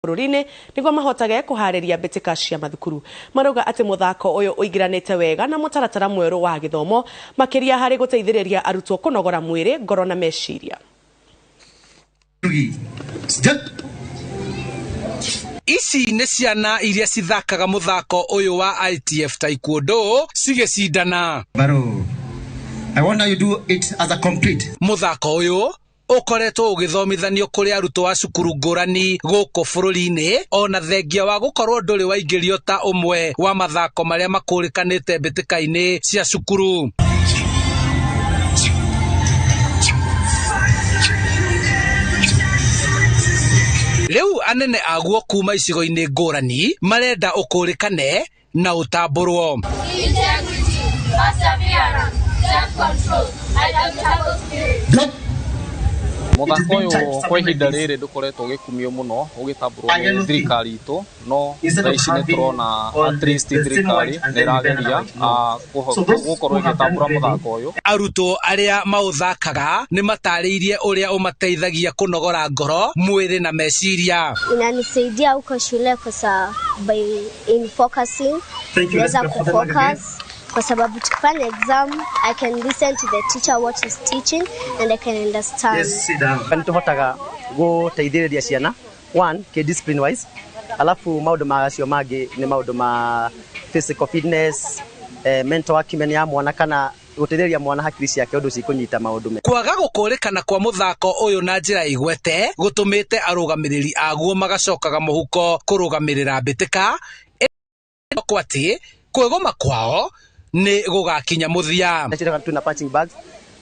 bururi-ini niguo mahotage kuhariria mbitika cia mathukuru. Marauga ati muthako uyu uingiranite wega na mutaratara mweru wa githomo makiria hari guteithiriria arutwo kunogora mwiri, ngoro na meciria. Ici nĩ ciana iria cithakaga muthako uyu wa ITF Taekwondo cigicindana. I want you do it as a complete. Muthako uyu ukoretwo ugithomithanio kuri arutwo wa cukuru ngurani guku bururi-ini ona thengia wa gukorwo nduri waingĩrio ta umwe wa mathako maria makũrĩkanĩte mbĩtĩka-inĩ cia cukuru. Riu anene aguo kuma icigo-inĩ ngũrani marenda ũkũrĩkane na ũtambũrwo. Muthako uyu kwa ihinda riri ndukoretwo ugikumio muno ugitamburwo ni thirikari itu no thaici ni turona at least thirikari nirageria gukorwo igitambura muthako uyu. Arutwo aria mauthakaga ni matariirie uria umateithagia kunogora ngoro, mwiri na meciria. Inanisaidia huko shule kwa by in focusing, naweza kufocus kwa sababu tukifanya exam I can listen to the teacher what is teaching and I can understand. Yes, sit down. Nituhotaga guteithĩrĩria ciana one ke discipline wise, alafu maundu macio mangĩ ni maundu ma physical fitness, mental acumen ya mwana kana guteithĩrĩria mwana hakiri ciake undu cikunyita maundu me. Kwaga gũkũrĩkana kwa muthako uyu na njĩra igwete gutumĩte arũgamĩrĩri aguo magacokaga mũhuko kũrũgamĩrĩra mbĩtĩka kwa atĩ kwĩgoma kwao ni gugakinya muthia. Ndachira tuna punching bags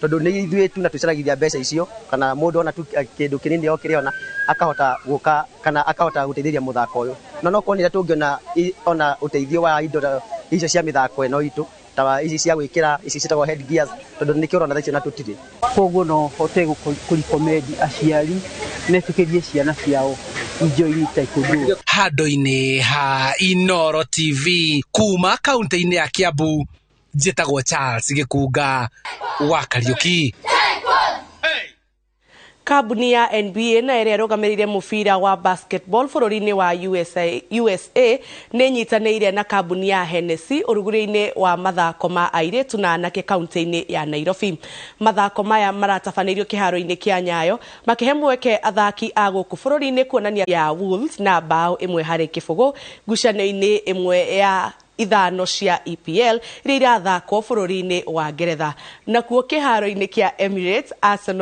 tondu ni ithuĩ tu na tucaragithia mbeca icio kana mundu ona tu kindu kinini okiriona akahota guka kana akahota guteithĩrĩria muthako uyu no konira tungiona ona uteithio wa indo icio cia mithako eno itu ta ici cia gwikira ici citagwo head gears tondu ni kiorona thaicio na tutire koguo no hote recommend aciari netukirie ciana ciao enjoy Taekwondo. Handũ-inĩ ha Inooro TV kuma kaunti-inĩ ya Kiambu, njĩtagwo Charles Gĩkunga wa Kariuki. Kambuni ya NBA na ĩrĩa ĩrũgamĩrĩire mũbira wa basketball bũrũri-inĩ wa USA nĩ nyitanĩire na kambuni ya Hennessy ũrugũri-inĩ wa mathako ma airĩtu na anake kaunti-inĩ ya Nairobi. Mathako maya maratabanĩirio kĩharo-inĩ kĩa Nyayo makĩhe mweke athaki a gũkũ bũrũri-inĩ kuonania ya Wolves na bao ĩmwe harĩ kĩbũgũ ngucanio-inĩ ĩmwe ya ithano cia EPL iria irathakwo bũrũri-inĩ wa Ngeretha. Nakuo kĩharo-inĩ kĩa Emirates Arsenal